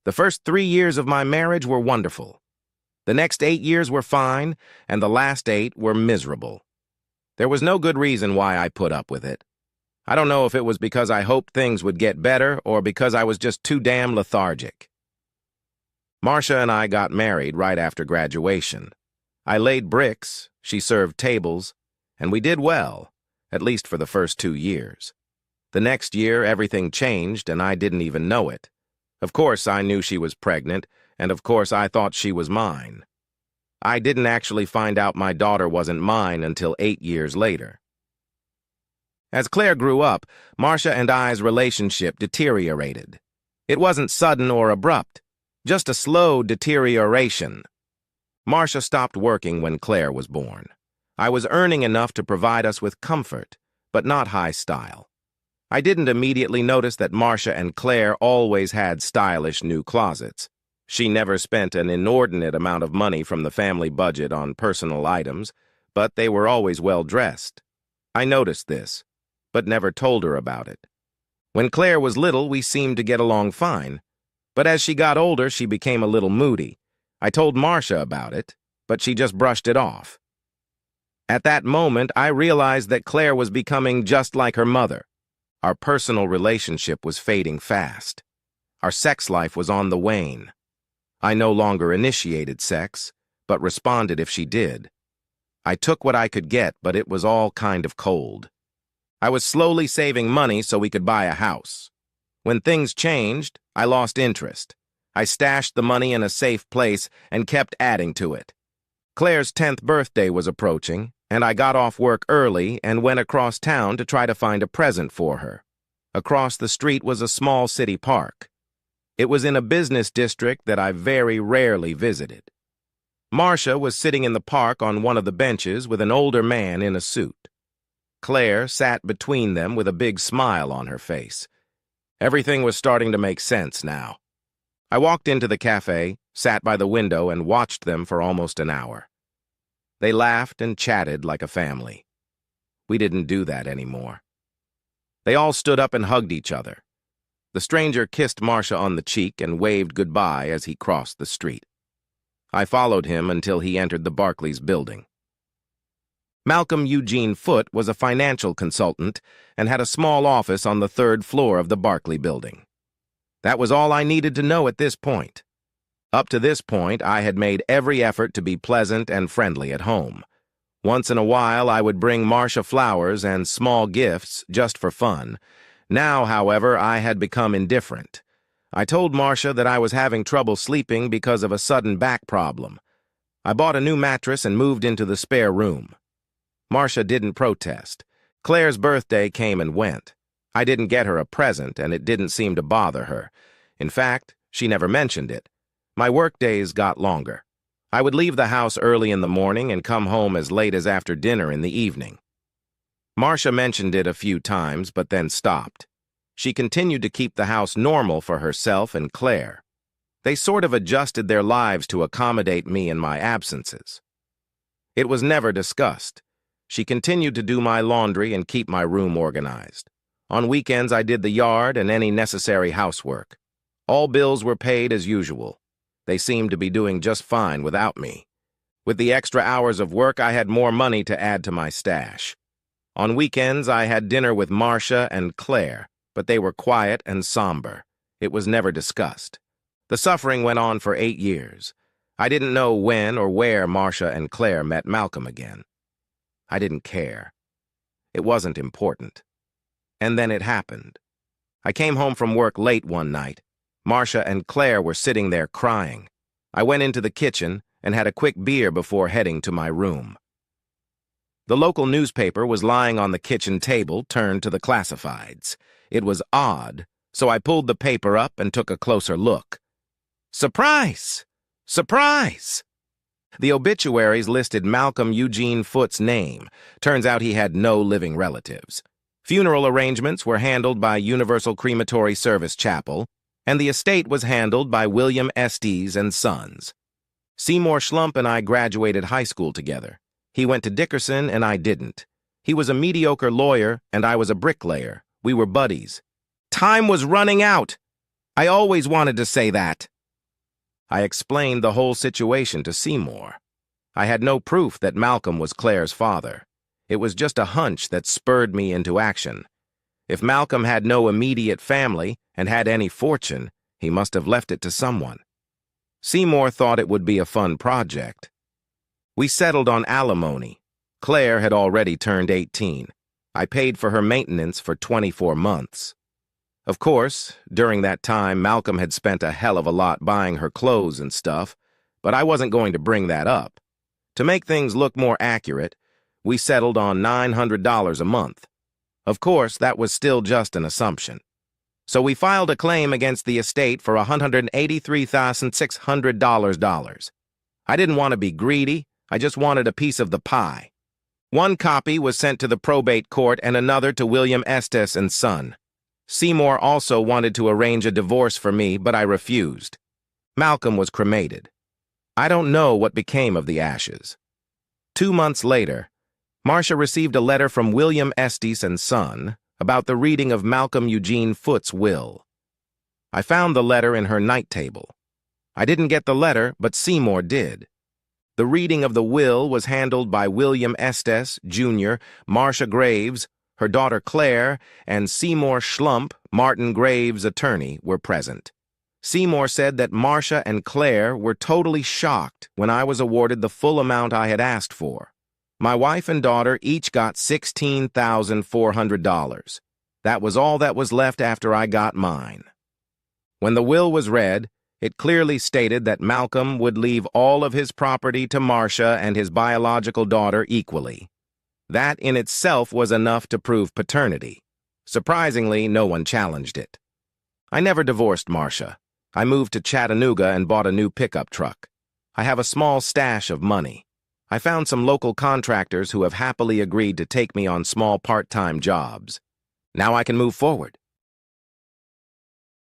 The first 3 years of my marriage were wonderful. The next 8 years were fine, and the last 8 were miserable. There was no good reason why I put up with it. I don't know if it was because I hoped things would get better or because I was just too damn lethargic. Marcia and I got married right after graduation. I laid bricks, she served tables, and we did well, at least for the first 2 years. The next year, everything changed, and I didn't even know it. Of course, I knew she was pregnant, and of course, I thought she was mine. I didn't actually find out my daughter wasn't mine until 8 years later. As Claire grew up, Marcia and I's relationship deteriorated. It wasn't sudden or abrupt, just a slow deterioration. Marcia stopped working when Claire was born. I was earning enough to provide us with comfort, but not high style. I didn't immediately notice that Marcia and Claire always had stylish new closets. She never spent an inordinate amount of money from the family budget on personal items, but they were always well dressed. I noticed this, but never told her about it. When Claire was little, we seemed to get along fine, but as she got older, she became a little moody. I told Marcia about it, but she just brushed it off. At that moment, I realized that Claire was becoming just like her mother. Our personal relationship was fading fast. Our sex life was on the wane. I no longer initiated sex, but responded if she did. I took what I could get, but it was all kind of cold. I was slowly saving money so we could buy a house. When things changed, I lost interest. I stashed the money in a safe place and kept adding to it. Claire's 10th birthday was approaching, and I got off work early and went across town to try to find a present for her. Across the street was a small city park. It was in a business district that I very rarely visited. Marcia was sitting in the park on one of the benches with an older man in a suit. Claire sat between them with a big smile on her face. Everything was starting to make sense now. I walked into the cafe, sat by the window, and watched them for almost an hour. They laughed and chatted like a family. We didn't do that anymore. They all stood up and hugged each other. The stranger kissed Marcia on the cheek and waved goodbye as he crossed the street. I followed him until he entered the Barclays building. Malcolm Eugene Foote was a financial consultant and had a small office on the 3rd floor of the Barclay building. That was all I needed to know at this point. Up to this point, I had made every effort to be pleasant and friendly at home. Once in a while, I would bring Marcia flowers and small gifts just for fun. Now, however, I had become indifferent. I told Marcia that I was having trouble sleeping because of a sudden back problem. I bought a new mattress and moved into the spare room. Marcia didn't protest. Claire's birthday came and went. I didn't get her a present, and it didn't seem to bother her. In fact, she never mentioned it. My workdays got longer. I would leave the house early in the morning and come home as late as after dinner in the evening. Marcia mentioned it a few times, but then stopped. She continued to keep the house normal for herself and Claire. They sort of adjusted their lives to accommodate me in my absences. It was never discussed. She continued to do my laundry and keep my room organized. On weekends, I did the yard and any necessary housework. All bills were paid as usual. They seemed to be doing just fine without me. With the extra hours of work, I had more money to add to my stash. On weekends, I had dinner with Marcia and Claire, but they were quiet and somber. It was never discussed. The suffering went on for 8 years. I didn't know when or where Marcia and Claire met Malcolm again. I didn't care. It wasn't important. And then it happened. I came home from work late one night. Marcia and Claire were sitting there crying. I went into the kitchen and had a quick beer before heading to my room. The local newspaper was lying on the kitchen table, turned to the classifieds. It was odd, so I pulled the paper up and took a closer look. Surprise! Surprise! The obituaries listed Malcolm Eugene Foote's name. Turns out he had no living relatives. Funeral arrangements were handled by Universal Crematory Service Chapel, and the estate was handled by William Estes and Sons. Seymour Schlump and I graduated high school together. He went to Dickerson and I didn't. He was a mediocre lawyer and I was a bricklayer. We were buddies. Time was running out. I always wanted to say that. I explained the whole situation to Seymour. I had no proof that Malcolm was Claire's father. It was just a hunch that spurred me into action. If Malcolm had no immediate family and had any fortune, he must have left it to someone. Seymour thought it would be a fun project. We settled on alimony. Claire had already turned 18. I paid for her maintenance for 24 months. Of course, during that time, Malcolm had spent a hell of a lot buying her clothes and stuff, but I wasn't going to bring that up. To make things look more accurate, we settled on $900 a month. Of course, that was still just an assumption. So we filed a claim against the estate for $183,600. I didn't want to be greedy, I just wanted a piece of the pie. One copy was sent to the probate court and another to William Estes and Son. Seymour also wanted to arrange a divorce for me, but I refused. Malcolm was cremated. I don't know what became of the ashes. 2 months later, Marcia received a letter from William Estes and Son about the reading of Malcolm Eugene Foote's will. I found the letter in her night table. I didn't get the letter, but Seymour did. The reading of the will was handled by William Estes, Jr., Marcia Graves, her daughter Claire, and Seymour Schlump, Martin Graves' attorney, were present. Seymour said that Marcia and Claire were totally shocked when I was awarded the full amount I had asked for. My wife and daughter each got $16,400. That was all that was left after I got mine. When the will was read, it clearly stated that Malcolm would leave all of his property to Marcia and his biological daughter equally. That in itself was enough to prove paternity. Surprisingly, no one challenged it. I never divorced Marcia. I moved to Chattanooga and bought a new pickup truck. I have a small stash of money. I found some local contractors who have happily agreed to take me on small part-time jobs. Now I can move forward.